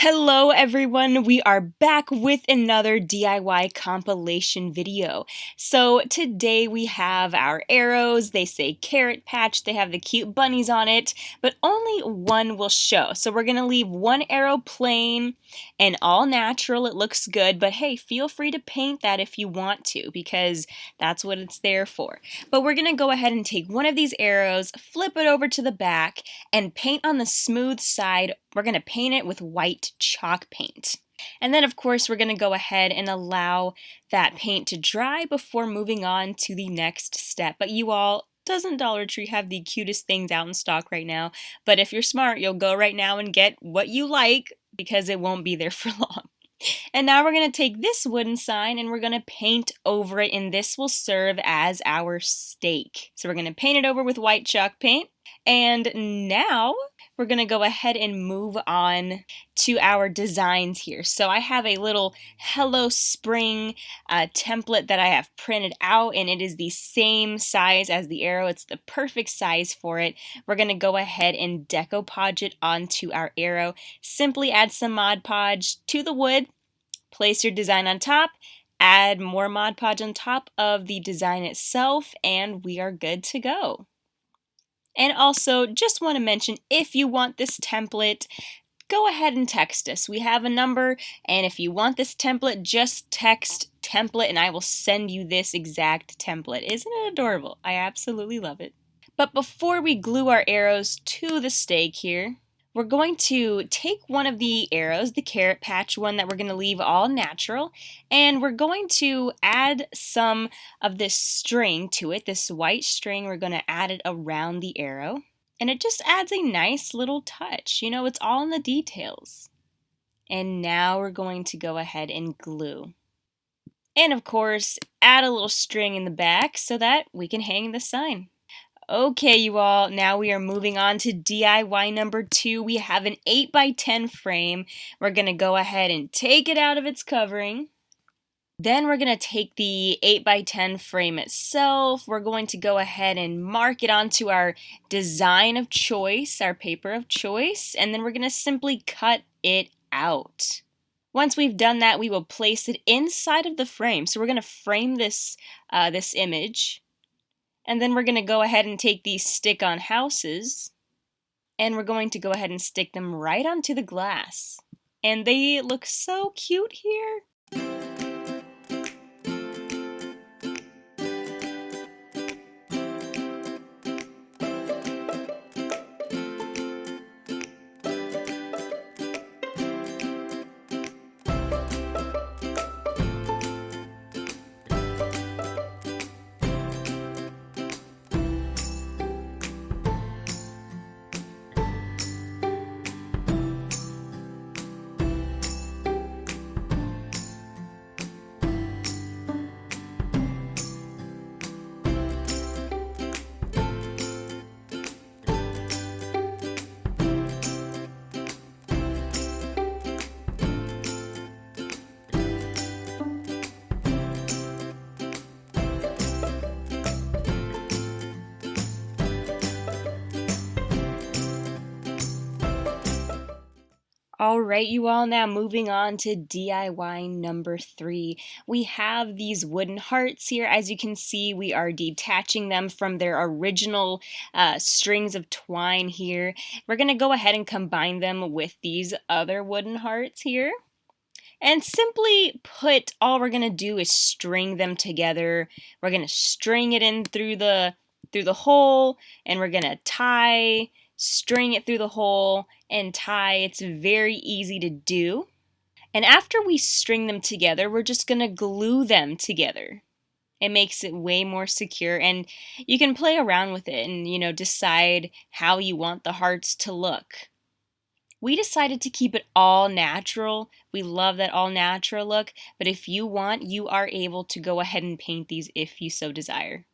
Hello everyone, we are back with another DIY compilation video. So today we have our arrows, they say carrot patch, they have the cute bunnies on it, but only one will show. So we're going to leave one arrow plain and all natural, it looks good, but hey, feel free to paint that if you want to because that's what it's there for. But we're going to go ahead and take one of these arrows, flip it over to the back, and paint on the smooth side. We're going to paint it with white chalk paint. And then of course we're going to go ahead and allow that paint to dry before moving on to the next step. But you all, doesn't Dollar Tree have the cutest things out in stock right now? But if you're smart, you'll go right now and get what you like because it won't be there for long. And now we're going to take this wooden sign and we're going to paint over it, and this will serve as our stake. So we're going to paint it over with white chalk paint. And now we're going to go ahead and move on to our designs here. So I have a little Hello Spring template that I have printed out, and it is the same size as the arrow. It's the perfect size for it. We're going to go ahead and decoupage it onto our arrow. Simply add some Mod Podge to the wood, place your design on top, add more Mod Podge on top of the design itself, and we are good to go. And also, just want to mention, if you want this template, go ahead and text us. We have a number, and if you want this template, just text template and I will send you this exact template. Isn't it adorable? I absolutely love it. But before we glue our arrows to the stake here, we're going to take one of the arrows, the carrot patch one that we're going to leave all natural, and we're going to add some of this string to it, this white string. We're going to add it around the arrow, and it just adds a nice little touch. You know, it's all in the details. And now we're going to go ahead and glue. And of course, add a little string in the back so that we can hang the sign. Okay, you all, now we are moving on to DIY number 2. We have an 8x10 frame. We're going to go ahead and take it out of its covering. Then we're going to take the 8x10 frame itself. We're going to go ahead and mark it onto our design of choice, our paper of choice, and then we're going to simply cut it out. Once we've done that, we will place it inside of the frame. So we're going to frame this image. And then we're going to go ahead and take these stick-on houses, and we're going to go ahead and stick them right onto the glass. And they look so cute here. Alright, you all, now moving on to DIY number 3. We have these wooden hearts here. As you can see, we are detaching them from their original strings of twine here. We're going to go ahead and combine them with these other wooden hearts here. And simply put, all we're going to do is string them together. We're going to string it in through the hole, and we're going to tie, string it through the hole, and tie. It's very easy to do. And after we string them together, we're just going to glue them together. It makes it way more secure, and you can play around with it and, decide how you want the hearts to look. We decided to keep it all natural. We love that all natural look, but if you want, you are able to go ahead and paint these if you so desire.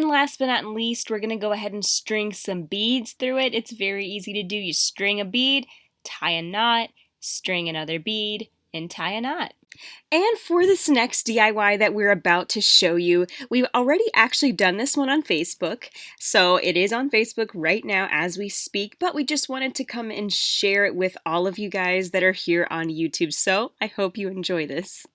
And last but not least, we're going to go ahead and string some beads through it. It's very easy to do. You string a bead, tie a knot, string another bead, and tie a knot. And for this next DIY that we're about to show you, we've already actually done this one on Facebook. So it is on Facebook right now as we speak, but we just wanted to come and share it with all of you guys that are here on YouTube. So I hope you enjoy this.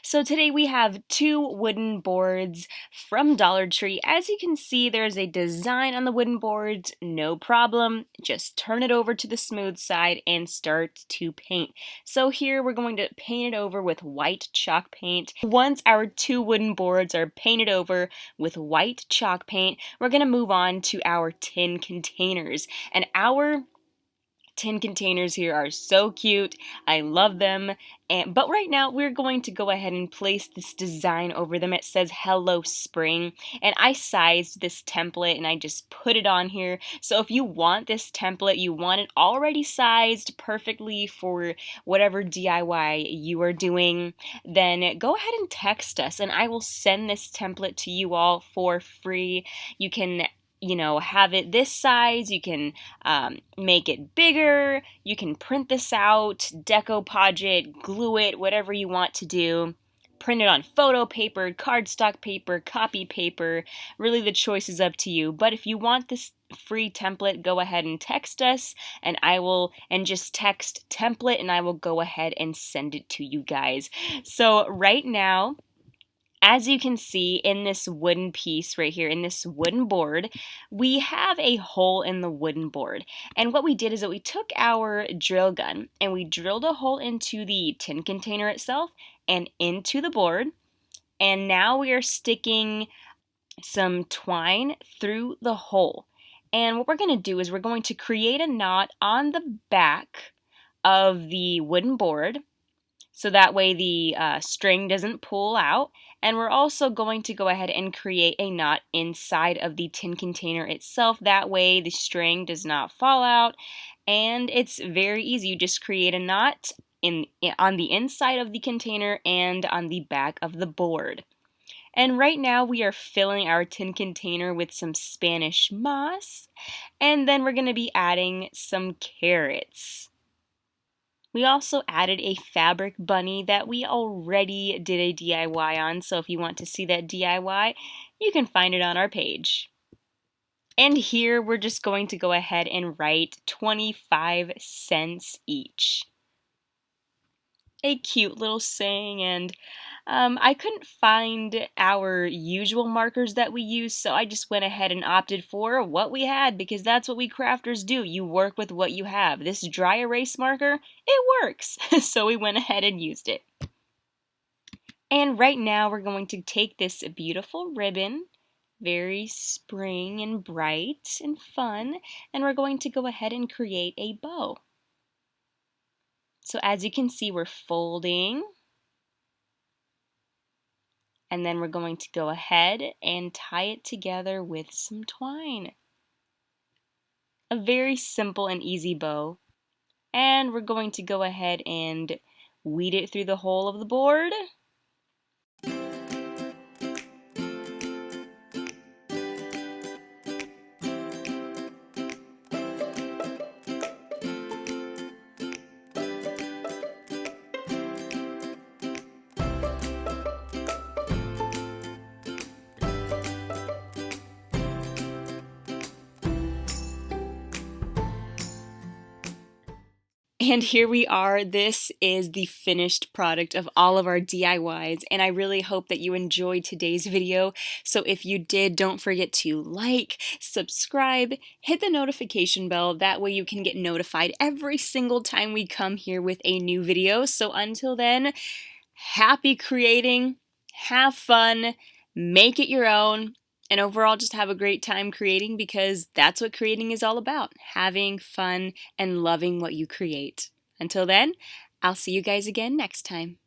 So today we have 2 wooden boards from Dollar Tree. As you can see, there's a design on the wooden boards, no problem. Just turn it over to the smooth side and start to paint. So here we're going to paint it over with white chalk paint. Once our 2 wooden boards are painted over with white chalk paint, we're going to move on to our tin containers. And our tin containers here are so cute. I love them. But right now we're going to go ahead and place this design over them. It says Hello Spring, and I sized this template and I just put it on here. So if you want this template, you want it already sized perfectly for whatever DIY you are doing, then go ahead and text us and I will send this template to you all for free. You can have it this size, you can make it bigger, you can print this out, decoupage it, glue it, whatever you want to do. Print it on photo paper, cardstock paper, copy paper. Really the choice is up to you. But if you want this free template, go ahead and text us and just text template and I will go ahead and send it to you guys. So right now, as you can see in this wooden piece right here, in this wooden board, we have a hole in the wooden board. And what we did is that we took our drill gun and we drilled a hole into the tin container itself and into the board. And now we are sticking some twine through the hole. And what we're going to do is we're going to create a knot on the back of the wooden board, so that way the string doesn't pull out. And we're also going to go ahead and create a knot inside of the tin container itself. That way the string does not fall out. And it's very easy. You just create a knot on the inside of the container and on the back of the board. And right now we are filling our tin container with some Spanish moss. And then we're going to be adding some carrots. We also added a fabric bunny that we already did a DIY on, so if you want to see that DIY, you can find it on our page. And here we're just going to go ahead and write 25 cents each. A cute little saying, and I couldn't find our usual markers that we use, so I just went ahead and opted for what we had because that's what we crafters do. You work with what you have. This dry erase marker, it works. So we went ahead and used it. And right now we're going to take this beautiful ribbon, very spring and bright and fun, and we're going to go ahead and create a bow. So as you can see, we're folding. And then we're going to go ahead and tie it together with some twine. A very simple and easy bow. And we're going to go ahead and weed it through the hole of the board. And here we are. This is the finished product of all of our DIYs, and I really hope that you enjoyed today's video. So if you did, don't forget to like, subscribe, hit the notification bell. That way you can get notified every single time we come here with a new video. So until then, happy creating, have fun, make it your own, and overall just have a great time creating, because that's what creating is all about, having fun and loving what you create. Until then, I'll see you guys again next time.